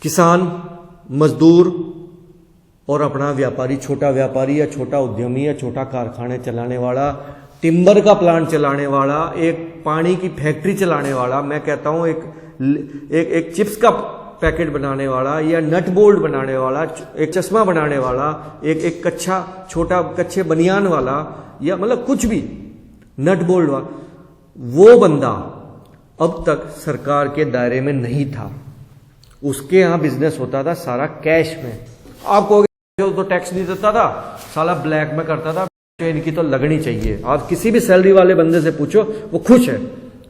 किसान, मजदूर और अपना व्यापारी, छोटा व्यापारी या छोटा उद्यमी या छोटा कारखाने चलाने वाला, टिम्बर का प्लांट चलाने वाला, एक पानी की फैक्ट्री चलाने वाला, मैं कहता हूं एक चिप्स का पैकेट बनाने वाला या नट बोल्ट बनाने वाला, एक चश्मा बनाने वाला, एक छोटा कच्चे बनियान वाला, या मतलब कुछ भी नट बोल्ट वाला, वो बंदा अब तक सरकार के दायरे में नहीं था। उसके यहां बिजनेस होता था सारा कैश में। आप कहोगे तो टैक्स नहीं देता था, साला ब्लैक में करता था, इनकी तो लगनी चाहिए। आप किसी भी सैलरी वाले बंदे से पूछो, वो खुश है,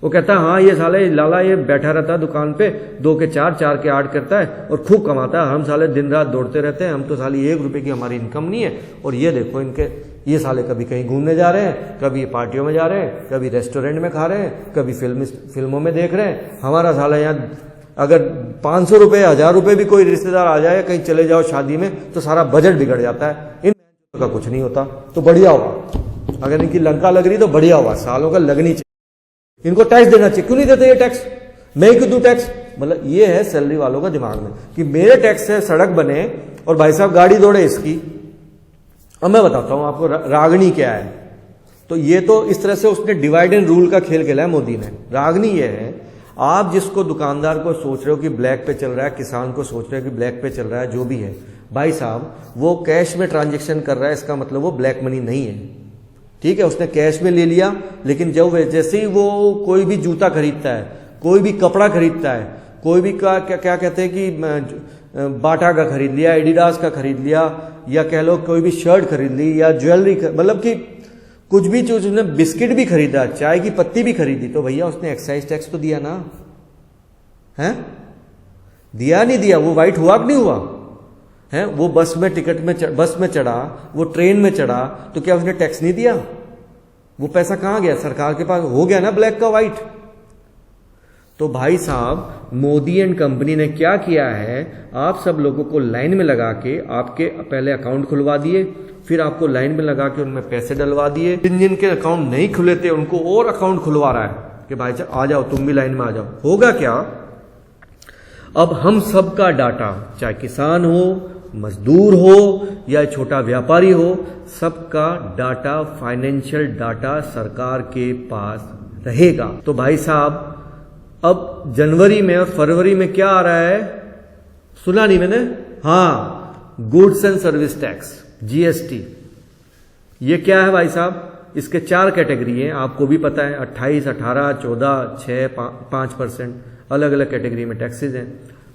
वो कहता है हाँ ये साले लाला ये बैठा रहता है दुकान पे, 2 के 4, 4 के 8 करता है और खूब कमाता है। हम साले दिन रात दौड़ते रहते हैं, हम तो साली 1 रुपए की हमारी इनकम नहीं है। और ये देखो इनके, ये साले कभी कहीं घूमने जा रहे हैं, कभी पार्टियों में जा रहे हैं, कभी रेस्टोरेंट में खा रहे हैं, कभी फिल्मों में देख रहे हैं। हमारा साला यहाँ अगर 500 रुपये 1000 रुपये भी कोई रिश्तेदार आ जाए, कहीं चले जाओ शादी में, तो सारा बजट बिगड़ जाता है। इन का कुछ नहीं होता तो बढ़िया हुआ। अगर इनकी लंका लग रही तो बढ़िया हुआ, सालों का लगनी चाहिए। इनको टैक्स देना चाहिए। क्यों नहीं देते ये टैक्स? मैं क्यों दूं टैक्स? मतलब ये है सैलरी वालों का दिमाग में कि मेरे टैक्स से सड़क बने और भाई साहब गाड़ी दौड़े इसकी। अब मैं बताता हूं आपको रागनी क्या है। तो ये तो इस तरह से उसने डिवाइड एंड रूल का खेल खेला है मोदी ने। रागनी ये है, आप जिसको दुकानदार को सोच रहे हो कि ब्लैक पे चल रहा है, किसान को सोच रहे हो कि ब्लैक पे चल रहा है, जो भी है भाई साहब, वो कैश में ट्रांजैक्शन कर रहा है, इसका मतलब वो ब्लैक मनी नहीं है। ठीक है, उसने कैश में ले लिया, लेकिन जब जैसे ही वो कोई भी जूता खरीदता है, कोई भी कपड़ा खरीदता है, कोई भी क्या कहते हैं कि बाटा का खरीद लिया, एडिडास का खरीद लिया, या कह लो कोई भी शर्ट खरीद ली या ज्वेलरी, मतलब कि कुछ भी चीज, उसने बिस्किट भी खरीदा, चाय की पत्ती भी खरीदी, तो भैया उसने एक्साइज टैक्स तो दिया ना है? दिया नहीं दिया? वो वाइट हुआ कि नहीं हुआ है? वो बस में बस में चढ़ा, वो ट्रेन में चढ़ा, तो क्या उसने टैक्स नहीं दिया? वो पैसा कहां गया? सरकार के पास हो गया ना ब्लैक का व्हाइट। तो भाई साहब, मोदी एंड कंपनी ने क्या किया है, आप सब लोगों को लाइन में लगा के आपके पहले अकाउंट खुलवा दिए, फिर आपको लाइन में लगा के उनमें पैसे डलवा दिए। जिनके अकाउंट नहीं खुले थे उनको और अकाउंट खुलवा रहा है कि भाई साहब आ जाओ, तुम भी लाइन में आ जाओ। होगा क्या? अब हम सबका डाटा, चाहे किसान हो, मजदूर हो या छोटा व्यापारी हो, सबका डाटा, फाइनेंशियल डाटा सरकार के पास रहेगा। तो भाई साहब, अब जनवरी में और फरवरी में क्या आ रहा है, सुना नहीं मैंने? हाँ, goods and service tax, GST. ये क्या है भाई साहब? इसके 4 कैटेगरी हैं, आपको भी पता है, 28, 18, 14, 6, 5% अलग अलग कैटेगरी में टैक्सेस हैं।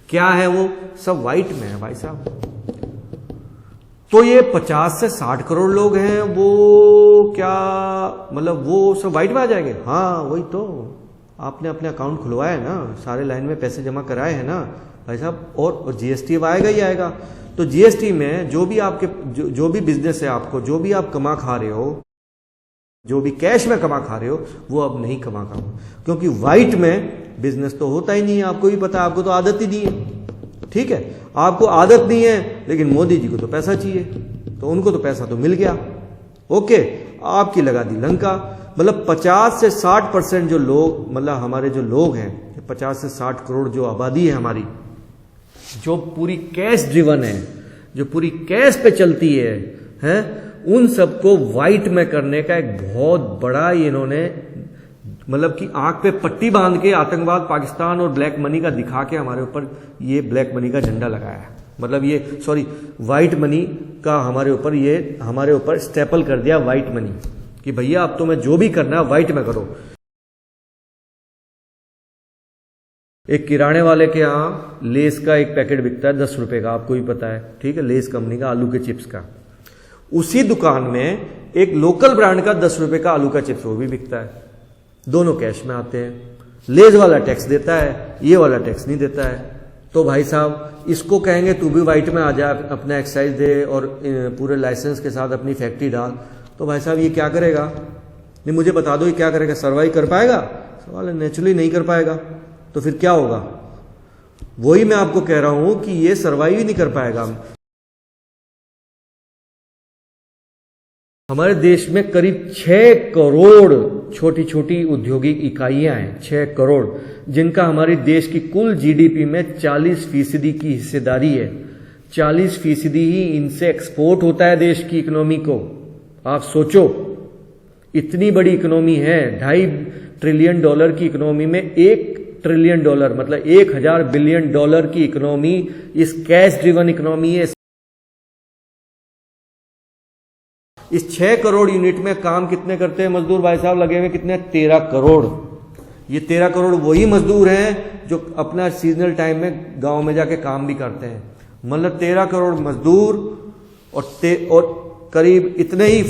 क्या है वो? सब व्हाइट में है भाई साहब। तो ये 50 से 60 करोड़ लोग हैं, वो क्या मतलब वो सब व्हाइट में आ जाएंगे? हाँ वही तो, आपने अपने अकाउंट खुलवाया है ना, सारे लाइन में पैसे जमा कराए हैं ना भाई साहब। और जीएसटी आएगा ही आएगा। तो जीएसटी में जो भी आपके जो भी बिजनेस है, आपको जो भी आप कमा खा रहे हो, जो भी कैश में कमा खा रहे हो, वो अब नहीं कमा खा, क्योंकि व्हाइट में बिजनेस तो होता ही नहीं है। आपको भी पता है, आपको तो आदत ही नहीं है। ठीक है, आपको आदत नहीं है, लेकिन मोदी जी को तो पैसा चाहिए, तो उनको तो पैसा तो मिल गया। ओके, आपकी लगा दी लंका। मतलब 50 से 60% जो लोग, मतलब हमारे जो लोग हैं, 50 से 60 करोड़ जो आबादी है हमारी, जो पूरी कैश ड्रिवन है, जो पूरी कैश पे चलती है, उन सबको व्हाइट में करने का एक बहुत बड़ा इन्होंने, मतलब कि आंख पे पट्टी बांध के आतंकवाद, पाकिस्तान और ब्लैक मनी का दिखा के हमारे ऊपर ये ब्लैक मनी का झंडा लगाया है। मतलब ये व्हाइट मनी का हमारे ऊपर स्टेपल कर दिया, व्हाइट मनी, कि भैया अब तो मैं जो भी करना है व्हाइट में करो। एक किराने वाले के यहाँ लेस का एक पैकेट बिकता है 10 रुपए का, आपको भी पता है। ठीक है, लेस कंपनी का आलू के चिप्स का। उसी दुकान में एक लोकल ब्रांड का 10 रुपए का आलू का चिप्स वो भी बिकता है। दोनों कैश में आते हैं। लेज वाला टैक्स देता है, ये वाला टैक्स नहीं देता है। तो भाई साहब, इसको कहेंगे तू भी व्हाइट में आ जा, अपना एक्साइज दे और पूरे लाइसेंस के साथ अपनी फैक्ट्री डाल, तो भाई साहब ये क्या करेगा? नहीं, मुझे बता दो ये क्या करेगा? सर्वाइव कर पाएगा? सवाल है, नेचुरली नहीं कर पाएगा। तो फिर क्या होगा? वही मैं आपको कह रहा हूं कि ये सर्वाइव ही नहीं कर पाएगा। हमारे देश में करीब 6 करोड़ छोटी छोटी औद्योगिक इकाइयां हैं, 6 करोड़, जिनका हमारे देश की कुल जीडीपी में 40% की हिस्सेदारी है। 40% ही इनसे एक्सपोर्ट होता है देश की इकोनॉमी को। आप सोचो, इतनी बड़ी इकोनॉमी है, $2.5 ट्रिलियन की इकोनॉमी में $1 ट्रिलियन मतलब 1000 बिलियन डॉलर की इकोनॉमी इस कैश ड्रिवन इकोनॉमी है। इस 6 करोड़ यूनिट में काम कितने करते हैं मजदूर भाई साहब लगे हुए? कितने? 13 करोड़। ये 13 करोड़ वही मजदूर हैं जो अपना सीजनल टाइम में गांव में जाके काम भी करते हैं। मतलब 13 करोड़ मजदूर और करीब इतने ही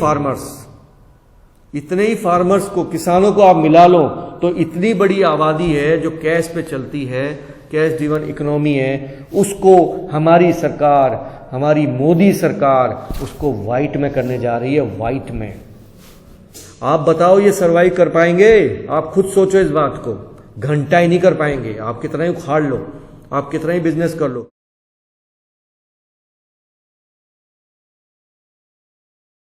फार्मर्स को, किसानों को आप मिला लो तो इतनी बड़ी आबादी है जो कैश पे चलती है, कैश ड्रिवन इकोनॉमी है। उसको हमारी सरकार, हमारी मोदी सरकार उसको व्हाइट में करने जा रही है, व्हाइट में। आप बताओ ये सरवाइव कर पाएंगे? आप खुद सोचो इस बात को। घंटा ही नहीं कर पाएंगे। आप कितना ही उखाड़ लो, आप कितना ही बिजनेस कर लो।